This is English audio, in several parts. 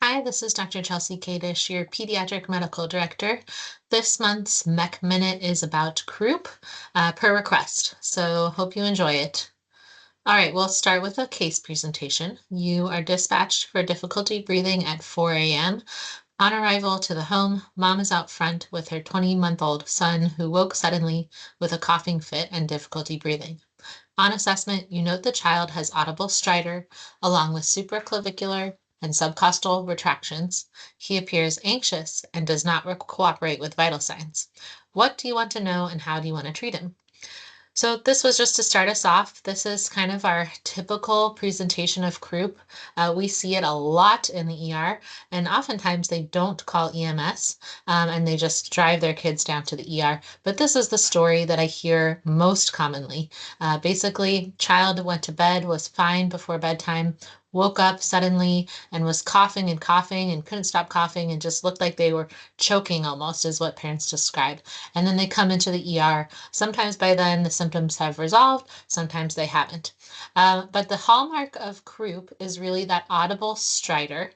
Hi, this is Dr. Chelsea Kadish, your Pediatric Medical Director. This month's MEC Minute is about Croup per request, so hope you enjoy it. All right, we'll start with a case presentation. You are dispatched for difficulty breathing at 4 a.m. On arrival to the home, mom is out front with her 20-month-old son who woke suddenly with a coughing fit and difficulty breathing. On assessment, you note the child has audible stridor along with supraclavicular and subcostal retractions. He appears anxious and does not cooperate with vital signs. What do you want to know and how do you want to treat him? So this was just to start us off. This is kind of our typical presentation of croup. We see it a lot in the ER, and oftentimes they don't call EMS, and they just drive their kids down to the ER. But this is the story that I hear most commonly. Basically, child went to bed, was fine before bedtime, woke up suddenly and was coughing and couldn't stop coughing and just looked like they were choking almost, is what parents describe. And then they come into the ER. Sometimes by then the symptoms have resolved, sometimes they haven't. But the hallmark of croup is really that audible stridor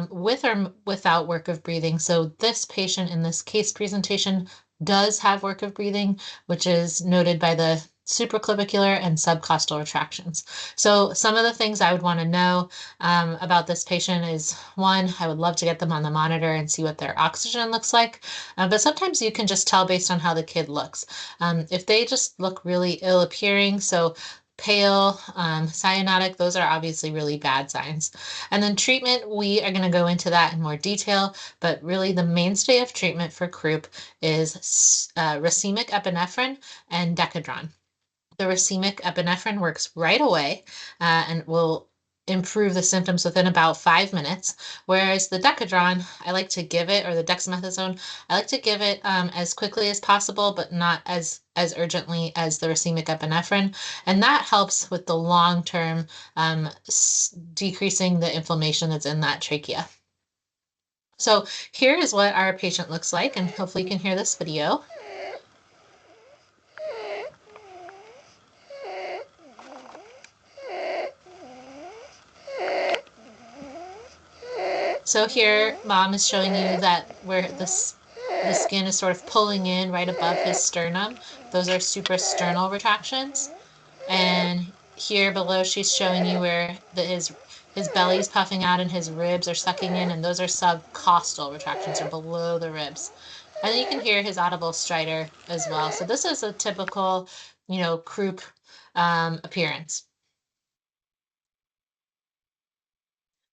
with or without work of breathing. So this patient in this case presentation does have work of breathing, which is noted by the supraclavicular and subcostal retractions. So some of the things I would want to know about this patient is, one, I would love to get them on the monitor and see what their oxygen looks like. But sometimes you can just tell based on how the kid looks. If they just look really ill appearing, so pale, cyanotic, those are obviously really bad signs. And then treatment, we are going to go into that in more detail, but really the mainstay of treatment for croup is racemic epinephrine and Decadron. The racemic epinephrine works right away and will improve the symptoms within about 5 minutes, whereas the Decadron, I like to give it, or the dexamethasone, I like to give it as quickly as possible, but not as urgently as the racemic epinephrine, and that helps with the long-term decreasing the inflammation that's in that trachea. So here is what our patient looks like, and hopefully you can hear this video. So here, mom is showing you that where the skin is sort of pulling in right above his sternum. Those are suprasternal retractions. And here below, she's showing you where his belly's puffing out and his ribs are sucking in, and those are subcostal retractions, or below the ribs. And then you can hear his audible stridor as well. So this is a typical, croup appearance.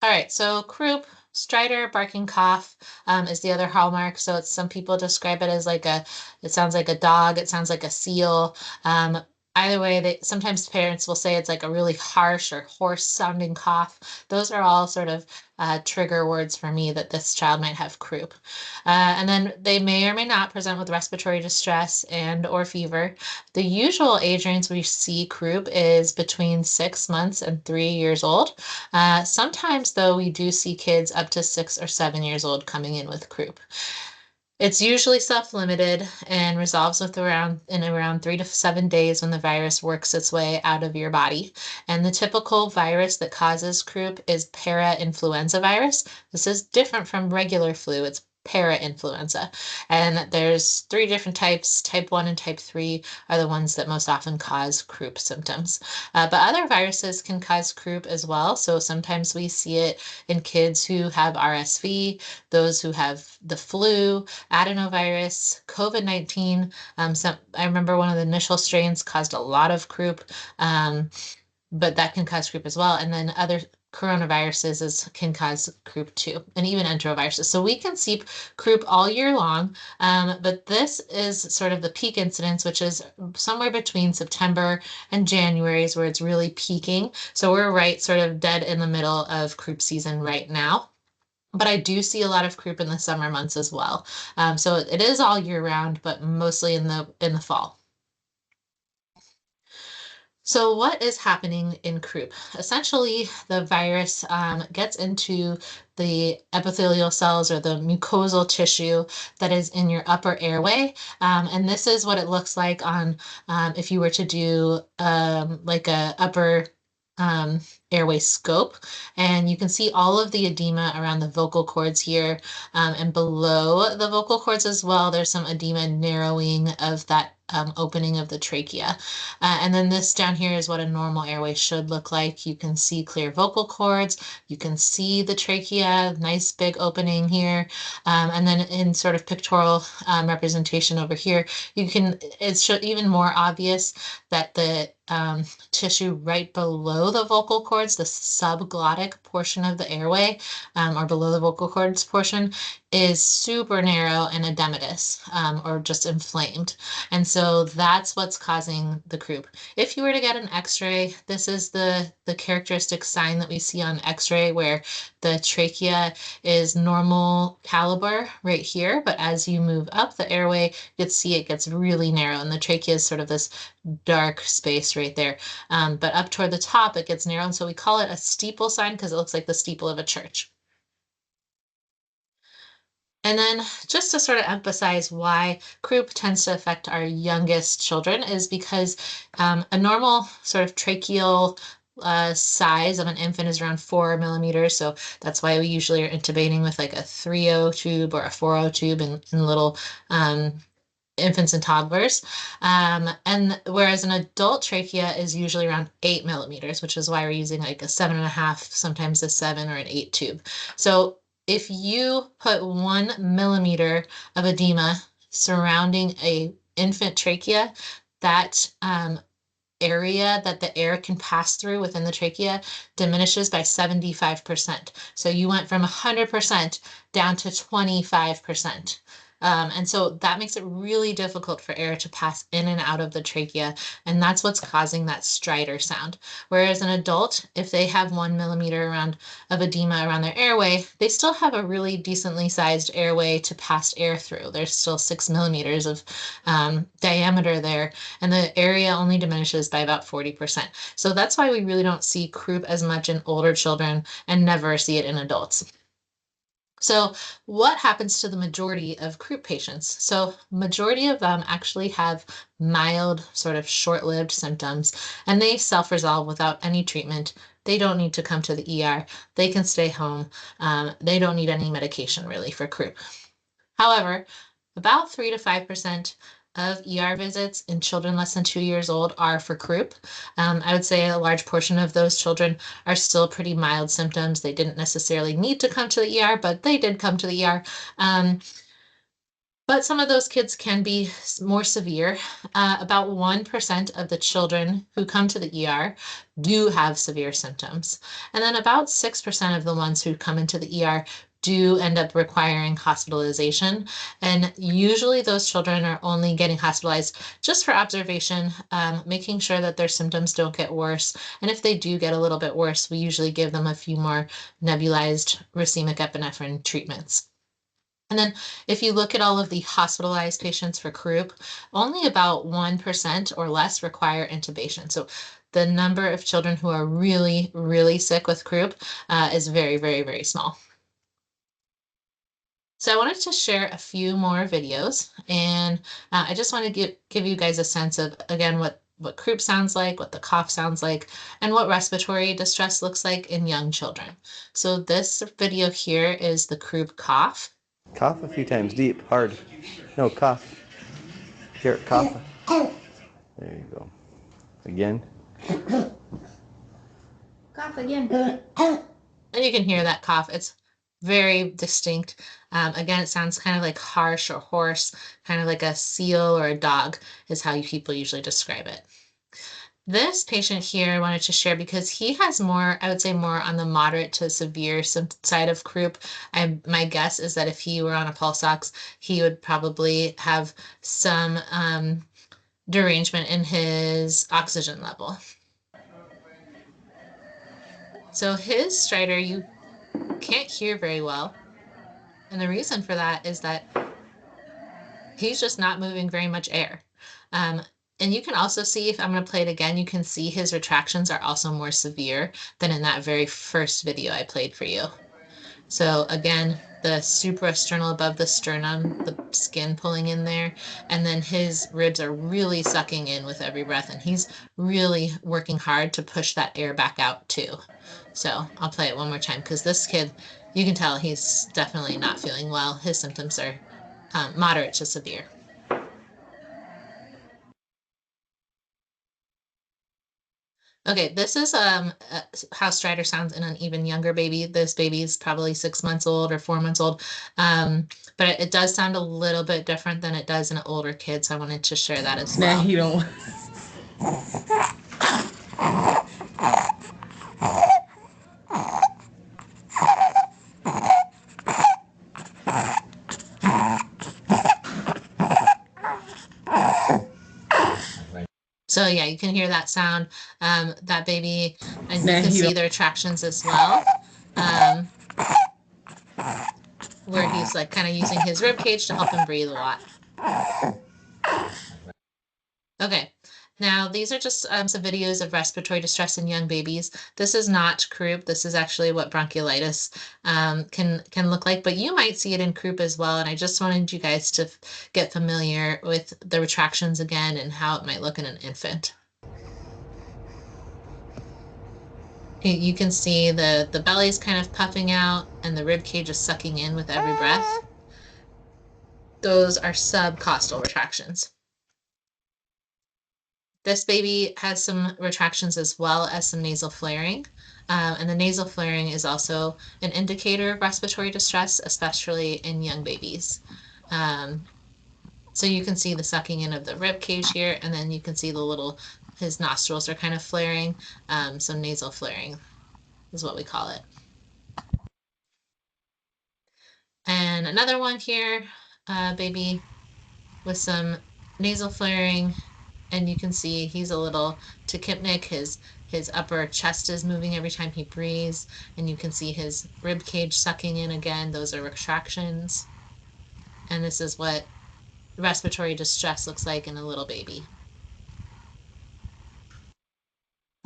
All right, so croup, stridor, barking cough is the other hallmark. So some people describe it as it sounds like a dog, it sounds like a seal. Either way, sometimes parents will say it's like a really harsh or hoarse sounding cough. Those are all sort of trigger words for me that this child might have croup. And then they may or may not present with respiratory distress and or fever. The usual age range we see croup is between 6 months and 3 years old. Sometimes, though, we do see kids up to 6 or 7 years old coming in with croup. It's usually self-limited and resolves in around 3 to 7 days when the virus works its way out of your body. And the typical virus that causes croup is para-influenza virus. This is different from regular flu. It's para-influenza. And there's 3 different types. Type 1 and type 3 are the ones that most often cause croup symptoms. But other viruses can cause croup as well. So sometimes we see it in kids who have RSV, those who have the flu, adenovirus, COVID-19. I remember one of the initial strains caused a lot of croup, but that can cause croup as well. And then other coronaviruses can cause croup too, and even enteroviruses. So we can see croup all year long, but this is sort of the peak incidence, which is somewhere between September and January is where it's really peaking. So we're right sort of dead in the middle of croup season right now. But I do see a lot of croup in the summer months as well. So it is all year round, but mostly in the fall. So what is happening in croup? Essentially, the virus gets into the epithelial cells or the mucosal tissue that is in your upper airway. And this is what it looks like on if you were to do like a upper airway scope, and you can see all of the edema around the vocal cords here, and below the vocal cords as well. There's some edema narrowing of that opening of the trachea. And then this down here is what a normal airway should look like. You can see clear vocal cords. You can see the trachea, nice big opening here. And then in sort of pictorial representation over here, it's even more obvious that the tissue right below the vocal cords, the subglottic portion of the airway, or below the vocal cords portion, is super narrow and edematous, or just inflamed. And so that's what's causing the croup. If you were to get an x-ray, this is the characteristic sign that we see on x-ray, where the trachea is normal caliber right here, but as you move up the airway, you can see it gets really narrow, and the trachea is sort of this dark space right there. But up toward the top, it gets narrow, and so we call it a steeple sign because it looks like the steeple of a church. And then just to sort of emphasize why croup tends to affect our youngest children is because a normal sort of tracheal size of an infant is around 4 millimeters. So that's why we usually are intubating with like a 3.0 tube or a 4.0 tube in little infants and toddlers. And whereas an adult trachea is usually around 8 millimeters, which is why we're using like a 7.5, sometimes a 7 or an 8 tube. So if you put 1 millimeter of edema surrounding a infant trachea, that area that the air can pass through within the trachea diminishes by 75%. So you went from 100% down to 25%. And so that makes it really difficult for air to pass in and out of the trachea, and that's what's causing that stridor sound. Whereas an adult, if they have 1 millimeter of edema around their airway, they still have a really decently sized airway to pass air through. There's still 6 millimeters of diameter there, and the area only diminishes by about 40%. So that's why we really don't see croup as much in older children and never see it in adults. So what happens to the majority of croup patients? So majority of them actually have mild, sort of short-lived symptoms, and they self-resolve without any treatment. They don't need to come to the ER. They can stay home. They don't need any medication really for croup. However, about 3 to 5% of ER visits in children less than 2 years old are for croup. I would say a large portion of those children are still pretty mild symptoms. They didn't necessarily need to come to the ER, but they did come to the ER. But some of those kids can be more severe. About 1% of the children who come to the ER do have severe symptoms. And then about 6% of the ones who come into the ER do end up requiring hospitalization. And usually those children are only getting hospitalized just for observation, making sure that their symptoms don't get worse. And if they do get a little bit worse, we usually give them a few more nebulized racemic epinephrine treatments. And then if you look at all of the hospitalized patients for croup, only about 1% or less require intubation. So the number of children who are really, really sick with croup is very, very, very small. So I wanted to share a few more videos, and I just want to give you guys a sense of, again, what croup sounds like, what the cough sounds like, and what respiratory distress looks like in young children. So this video here is the croup cough. Cough a few times deep, hard. No, cough. Here, cough. There you go. Again. Cough again. And you can hear that cough. It's very distinct. Again, it sounds kind of like harsh or hoarse, kind of like a seal or a dog is how people usually describe it. This patient here I wanted to share because he has more, I would say more on the moderate to severe side of croup. My guess is that if he were on a pulse ox, he would probably have some derangement in his oxygen level. So his stridor, you can't hear very well. And the reason for that is that he's just not moving very much air. And you can also see, if I'm going to play it again, you can see his retractions are also more severe than in that very first video I played for you. So again, the suprasternal above the sternum, the skin pulling in there, and then his ribs are really sucking in with every breath, and he's really working hard to push that air back out too. So I'll play it one more time because this kid, you can tell he's definitely not feeling well. His symptoms are moderate to severe. Okay, this is how Strider sounds in an even younger baby. This baby is probably 6 months old or 4 months old, but it does sound a little bit different than it does in an older kid. So I wanted to share that as Now well. he don't. So yeah, you can hear that sound, that baby, and you Now can he see don't. the retractions as well, um, where he's like kind of using his rib cage to help him breathe a lot. Okay, now these are just some videos of respiratory distress in young babies. This is not croup. This is actually what bronchiolitis can look like, but you might see it in croup as well. And I just wanted you guys to get familiar with the retractions again and how it might look in an infant. You can see the belly's kind of puffing out and the rib cage is sucking in with every breath. Those are subcostal retractions. This baby has some retractions as well as some nasal flaring. And the nasal flaring is also an indicator of respiratory distress, especially in young babies. So you can see the sucking in of the rib cage here, and then you can see his nostrils are kind of flaring. So nasal flaring is what we call it. And another one here, baby with some nasal flaring, and you can see he's a little tachypnic. His upper chest is moving every time he breathes, and you can see his rib cage sucking in again. Those are retractions. And this is what respiratory distress looks like in a little baby.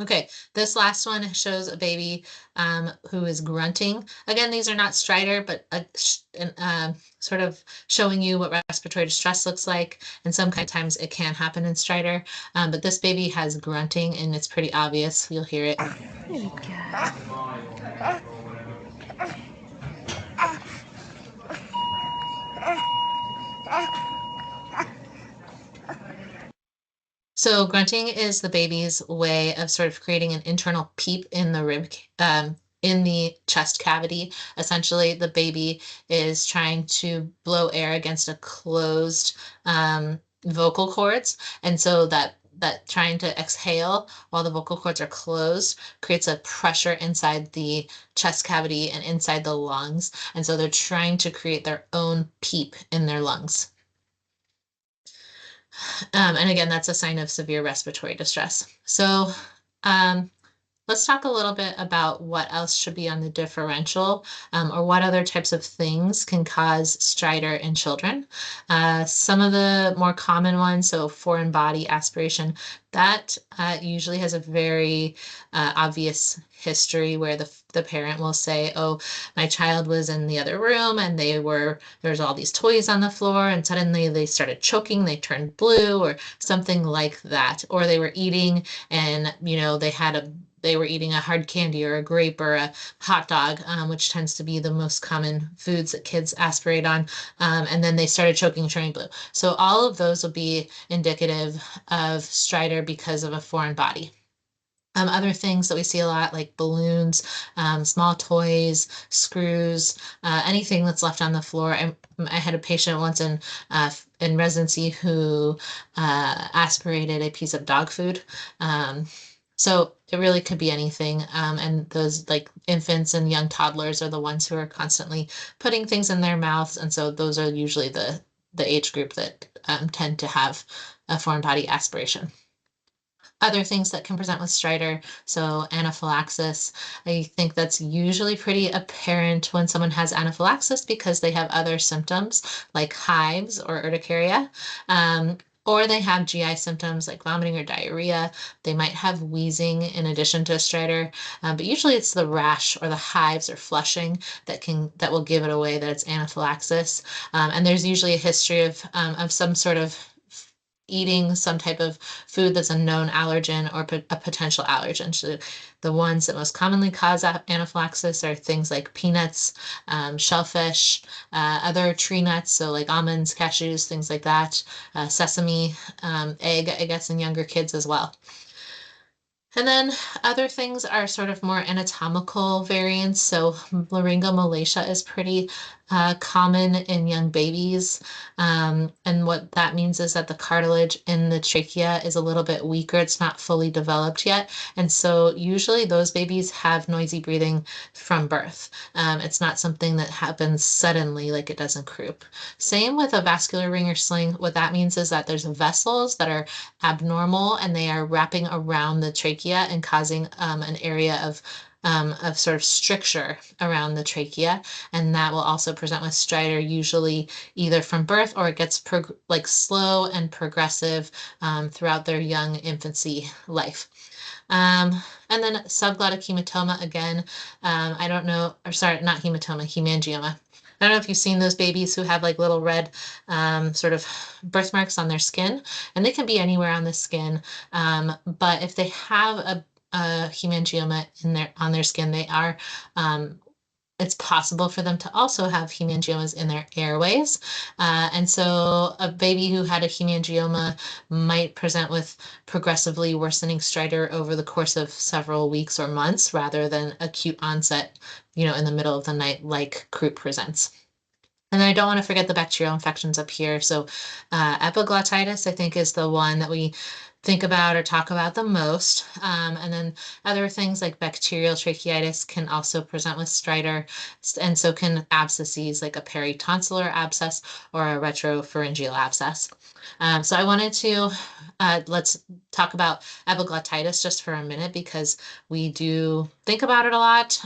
Okay, this last one shows a baby who is grunting. Again, these are not stridor, but sort of showing you what respiratory distress looks like. And sometimes it can happen in stridor, but this baby has grunting, and it's pretty obvious. You'll hear it. Good girl. So grunting is the baby's way of sort of creating an internal peep in the in the chest cavity. Essentially, the baby is trying to blow air against a closed vocal cords, and so that trying to exhale while the vocal cords are closed creates a pressure inside the chest cavity and inside the lungs, and so they're trying to create their own peep in their lungs. And again, that's a sign of severe respiratory distress. So um, let's talk a little bit about what else should be on the differential, or what other types of things can cause stridor in children. Some of the more common ones, so foreign body aspiration, that usually has a very obvious history where the parent will say, oh, my child was in the other room and there's all these toys on the floor and suddenly they started choking, they turned blue or something like that. Or they were eating and, they were eating a hard candy or a grape or a hot dog, which tends to be the most common foods that kids aspirate on. And then they started choking and turning blue. So all of those will be indicative of stridor because of a foreign body. Other things that we see a lot, like balloons, small toys, screws, anything that's left on the floor. I had a patient once in residency who aspirated a piece of dog food. So it really could be anything. And those like infants and young toddlers are the ones who are constantly putting things in their mouths. And so those are usually the age group that tend to have a foreign body aspiration. Other things that can present with stridor, so anaphylaxis. I think that's usually pretty apparent when someone has anaphylaxis because they have other symptoms like hives or urticaria. or they have GI symptoms like vomiting or diarrhea. They might have wheezing in addition to a stridor, but usually it's the rash or the hives or flushing that will give it away that it's anaphylaxis. And there's usually a history of some sort of eating some type of food that's a known allergen or a potential allergen. So the ones that most commonly cause anaphylaxis are things like peanuts, shellfish, other tree nuts, so like almonds, cashews, things like that, sesame, egg, I guess, in younger kids as well. And then other things are sort of more anatomical variants. So laryngomalacia is pretty common in young babies. And what that means is that the cartilage in the trachea is a little bit weaker. It's not fully developed yet. And so usually those babies have noisy breathing from birth. It's not something that happens suddenly like it does in croup. Same with a vascular ring or sling. What that means is that there's vessels that are abnormal and they are wrapping around the trachea and causing an area of sort of stricture around the trachea. And that will also present with stridor, usually either from birth or it gets like slow and progressive throughout their young infancy life. And then subglottic hematoma again. I don't know, or sorry, not hematoma, hemangioma. I don't know if you've seen those babies who have like little red sort of birthmarks on their skin, and they can be anywhere on the skin. But if they have a hemangioma on their skin, they are it's possible for them to also have hemangiomas in their airways. And so a baby who had a hemangioma might present with progressively worsening stridor over the course of several weeks or months rather than acute onset, in the middle of the night like croup presents. And I don't want to forget the bacterial infections up here. So epiglottitis, I think, is the one that we think about or talk about the most. And then other things like bacterial tracheitis can also present with stridor, and so can abscesses like a peritonsillar abscess or a retropharyngeal abscess. So I wanted to let's talk about epiglottitis just for a minute because we do think about it a lot,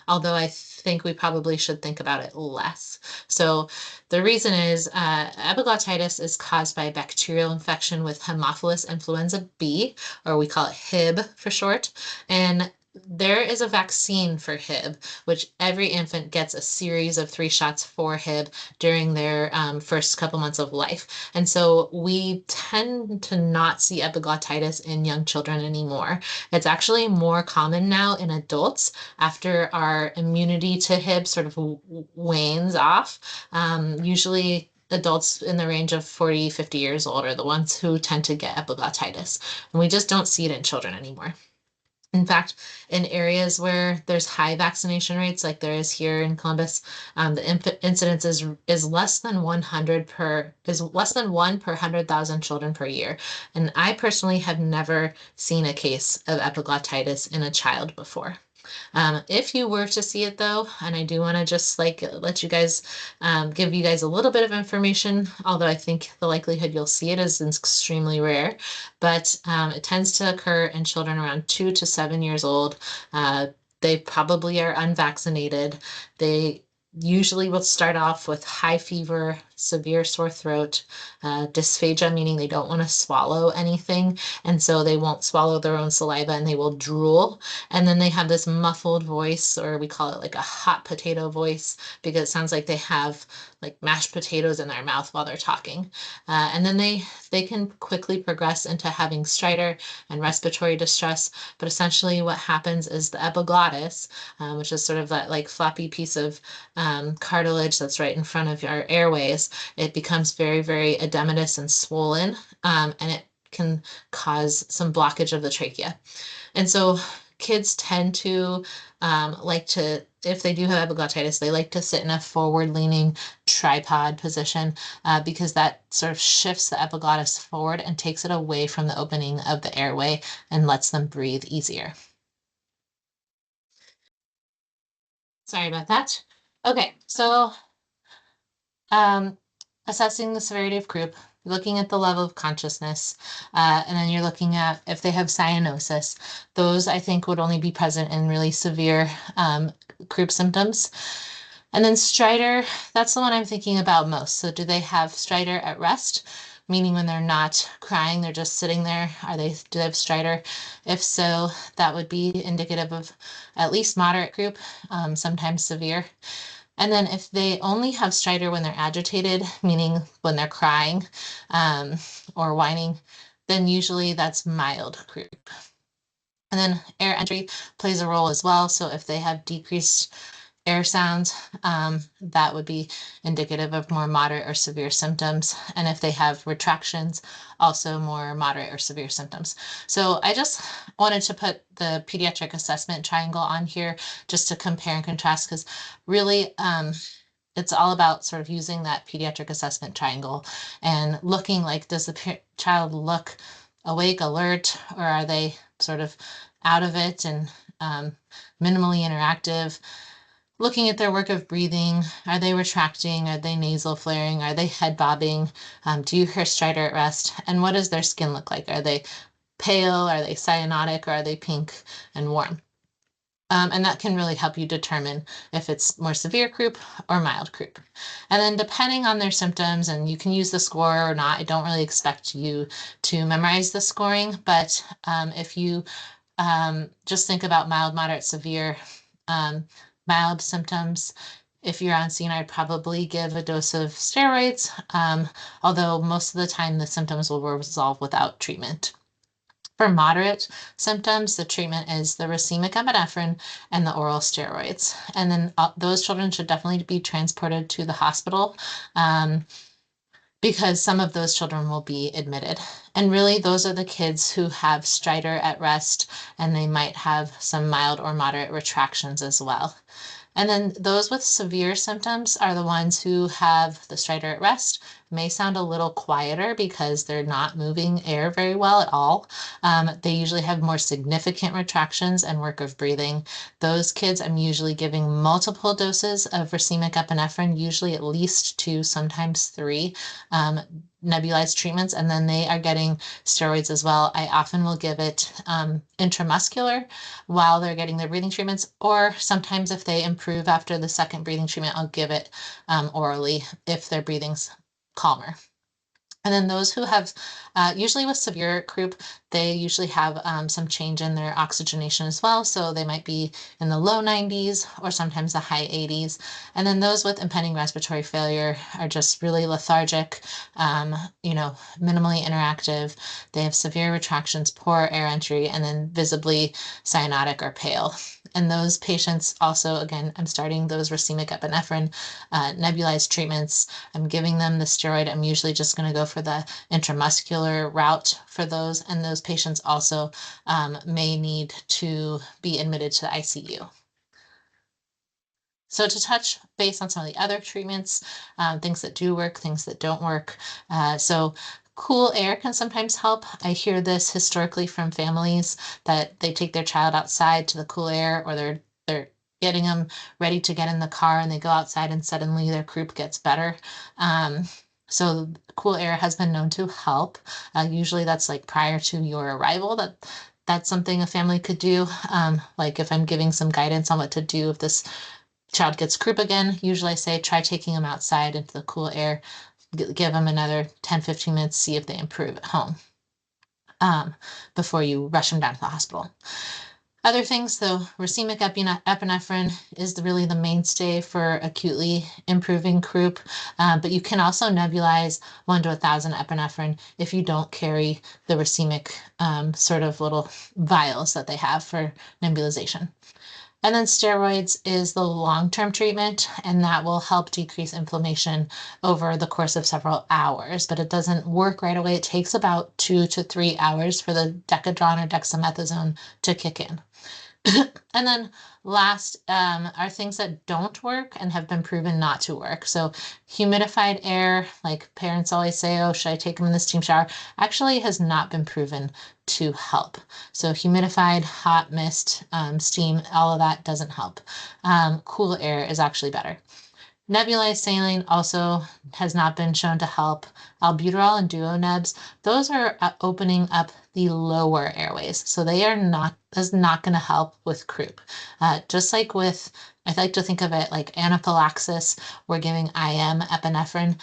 although I think we probably should think about it less. So the reason is epiglottitis is caused by bacterial infection with Haemophilus influenza B, or we call it Hib for short. And there is a vaccine for Hib, which every infant gets a series of 3 shots for Hib during their first couple months of life. And so we tend to not see epiglottitis in young children anymore. It's actually more common now in adults after our immunity to Hib sort of wanes off. Usually adults in the range of 40, 50 years old are the ones who tend to get epiglottitis. And we just don't see it in children anymore. In fact, in areas where there's high vaccination rates, like there is here in Columbus, the incidence is less than 100 is less than 1 per 100,000 children per year. And I personally have never seen a case of epiglottitis in a child before. If you were to see it though, and I do want to just like let you guys give you guys a little bit of information, although I think the likelihood you'll see it is extremely rare, but it tends to occur in children around 2 to 7 years old. They probably are unvaccinated. They usually will start off with high fever, severe sore throat, dysphagia, meaning they don't want to swallow anything, and so they won't swallow their own saliva and they will drool. And then they have this muffled voice, or we call it like a hot potato voice, because it sounds like they have like mashed potatoes in their mouth while they're talking. And then they can quickly progress into having stridor and respiratory distress. But essentially what happens is the epiglottis, which is sort of that like floppy piece of cartilage that's right in front of our airways, it becomes very, very edematous and swollen, and it can cause some blockage of the trachea. And so kids tend to like to, if they do have epiglottitis, they like to sit in a forward-leaning tripod position because that sort of shifts the epiglottis forward and takes it away from the opening of the airway and lets them breathe easier. Sorry about that. Okay, so assessing the severity of croup, looking at the level of consciousness, and then you're looking at if they have cyanosis. Those I think would only be present in really severe croup symptoms. And then stridor, that's the one I'm thinking about most. So do they have stridor at rest, meaning when they're not crying, they're just sitting there. Do they have stridor? If so, that would be indicative of at least moderate croup, sometimes severe. And then if they only have stridor when they're agitated, meaning when they're crying or whining, then usually that's mild croup. And then air entry plays a role as well. So if they have decreased air sounds, that would be indicative of more moderate or severe symptoms. And if they have retractions, also more moderate or severe symptoms. So I just wanted to put the pediatric assessment triangle on here just to compare and contrast, because really it's all about sort of using that pediatric assessment triangle and looking like, does the child look awake, alert, or are they sort of out of it and minimally interactive? Looking at their work of breathing, are they retracting? Are they nasal flaring? Are they head bobbing? Do you hear stridor at rest? And what does their skin look like? Are they pale? Are they cyanotic? Or are they pink and warm? And that can really help you determine if it's more severe croup or mild croup. And then depending on their symptoms, and you can use the score or not, I don't really expect you to memorize the scoring, but if you just think about mild, moderate, severe, mild symptoms, if you're on scene, I'd probably give a dose of steroids, although most of the time the symptoms will resolve without treatment. For moderate symptoms, the treatment is the racemic epinephrine and the oral steroids. And then those children should definitely be transported to the hospital because some of those children will be admitted. And really, those are the kids who have stridor at rest, and they might have some mild or moderate retractions as well. And then those with severe symptoms are the ones who have the stridor at rest, may sound a little quieter because they're not moving air very well at all. They usually have more significant retractions and work of breathing. Those kids, I'm usually giving multiple doses of racemic epinephrine, usually at least 2, sometimes 3 nebulized treatments, and then they are getting steroids as well. I often will give it intramuscular while they're getting their breathing treatments, or sometimes if they improve after the second breathing treatment, I'll give it orally if their breathing's calmer. And then those who have, usually with severe croup, they usually have some change in their oxygenation as well. So they might be in the low 90s or sometimes the high 80s. And then those with impending respiratory failure are just really lethargic, minimally interactive. They have severe retractions, poor air entry, and then visibly cyanotic or pale. And those patients also, again, I'm starting those racemic epinephrine nebulized treatments. I'm giving them the steroid. I'm usually just going to go for the intramuscular route for those. And those patients also may need to be admitted to the ICU. So to touch base on some of the other treatments, things that do work, things that don't work. So cool air can sometimes help. I hear this historically from families that they take their child outside to the cool air, or they're getting them ready to get in the car and they go outside and suddenly their croup gets better. So cool air has been known to help. Usually that's like prior to your arrival. That's something a family could do. Like if I'm giving some guidance on what to do if this child gets croup again, usually I say try taking them outside into the cool air, give them another 10-15 minutes, see if they improve at home before you rush them down to the hospital. Other things, though, racemic epinephrine is really the mainstay for acutely improving croup, but you can also nebulize 1 to 1,000 epinephrine if you don't carry the racemic sort of little vials that they have for nebulization. And then steroids is the long-term treatment, and that will help decrease inflammation over the course of several hours, but it doesn't work right away. It takes about 2 to 3 hours for the Decadron or dexamethasone to kick in. And then last are things that don't work and have been proven not to work. So humidified air, like parents always say, oh, should I take them in the steam shower? Actually has not been proven to help. So humidified, hot mist, steam, all of that doesn't help. Cool air is actually better. Nebulized saline also has not been shown to help. Albuterol and duonebs, those are opening up the lower airways. So that's not going to help with croup. Just like with, I like to think of it like anaphylaxis, we're giving IM epinephrine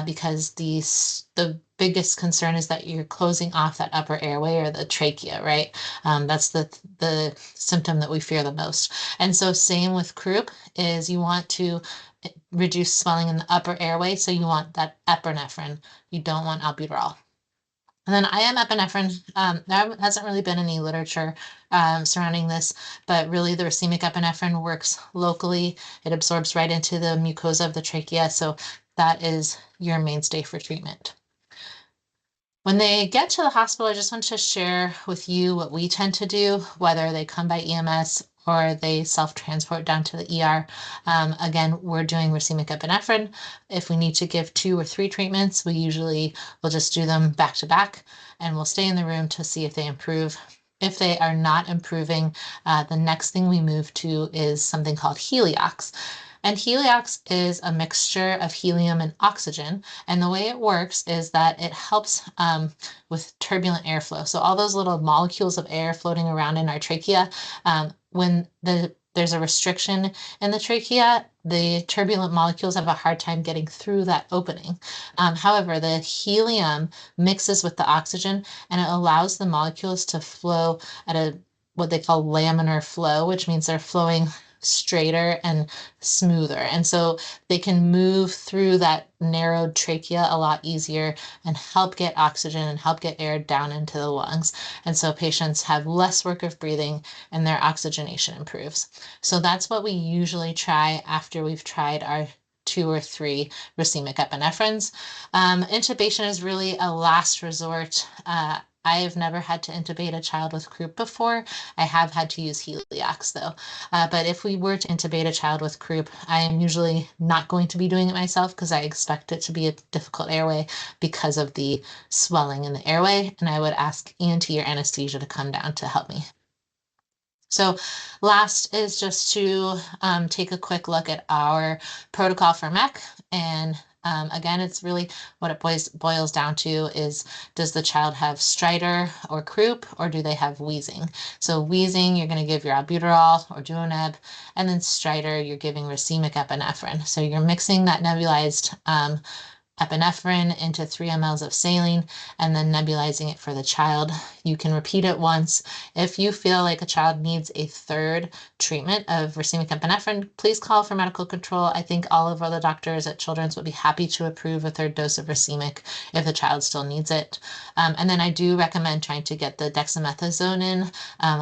because the biggest concern is that you're closing off that upper airway or the trachea, right? That's the symptom that we fear the most. And so same with croup is you want to reduce swelling in the upper airway. So you want that epinephrine. You don't want albuterol. And then IM epinephrine, there hasn't really been any literature surrounding this, but really the racemic epinephrine works locally. It absorbs right into the mucosa of the trachea. So that is your mainstay for treatment. When they get to the hospital, I just want to share with you what we tend to do, whether they come by EMS or they self-transport down to the ER. Again, we're doing racemic epinephrine. If we need to give 2 or 3 treatments, we usually will just do them back to back, and we'll stay in the room to see if they improve. If they are not improving, the next thing we move to is something called Heliox. And Heliox is a mixture of helium and oxygen. And the way it works is that it helps with turbulent airflow. So all those little molecules of air floating around in our trachea, when there's a restriction in the trachea, the turbulent molecules have a hard time getting through that opening. However, the helium mixes with the oxygen and it allows the molecules to flow at a what they call laminar flow, which means they're flowing straighter and smoother. And so they can move through that narrowed trachea a lot easier and help get oxygen and help get air down into the lungs. And so patients have less work of breathing and their oxygenation improves. So that's what we usually try after we've tried our 2 or 3 racemic epinephrines. Intubation is really a last resort. I have never had to intubate a child with croup before. I have had to use Heliox though. But if we were to intubate a child with croup, I am usually not going to be doing it myself because I expect it to be a difficult airway because of the swelling in the airway. And I would ask ENT or anesthesia to come down to help me. So last is just to take a quick look at our protocol for MEC. And again, it's really what it boils down to is, does the child have stridor or croup, or do they have wheezing? So wheezing, you're going to give your albuterol or duoneb, and then stridor, you're giving racemic epinephrine. So you're mixing that nebulized epinephrine into 3 mLs of saline and then nebulizing it for the child. You can repeat it once. If you feel like a child needs a 3rd treatment of racemic epinephrine, please call for medical control. I think all of the doctors at Children's would be happy to approve a 3rd dose of racemic if the child still needs it. And then I do recommend trying to get the dexamethasone in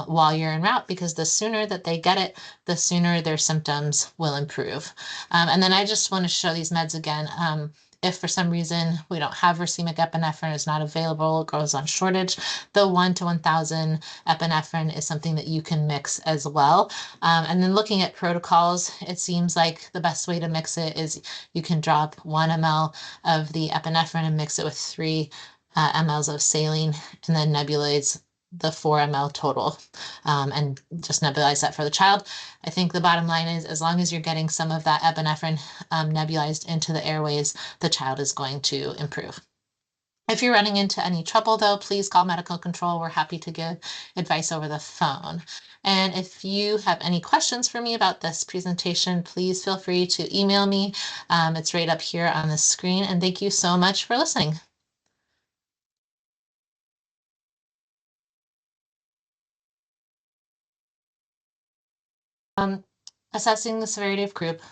while you're en route, because the sooner that they get it, the sooner their symptoms will improve. And then I just want to show these meds again. If for some reason we don't have racemic epinephrine, is not available, it goes on shortage, the 1 to 1,000 epinephrine is something that you can mix as well. And then looking at protocols, it seems like the best way to mix it is you can drop 1 ml of the epinephrine and mix it with 3 mLs of saline and then nebulize the 4 ml total and just nebulize that for the child. I think the bottom line is, as long as you're getting some of that epinephrine nebulized into the airways, the child is going to improve. If you're running into any trouble though, please call medical control. We're happy to give advice over the phone. And if you have any questions for me about this presentation, please feel free to email me. It's right up here on the screen. And thank you so much for listening. Assessing the severity of croup.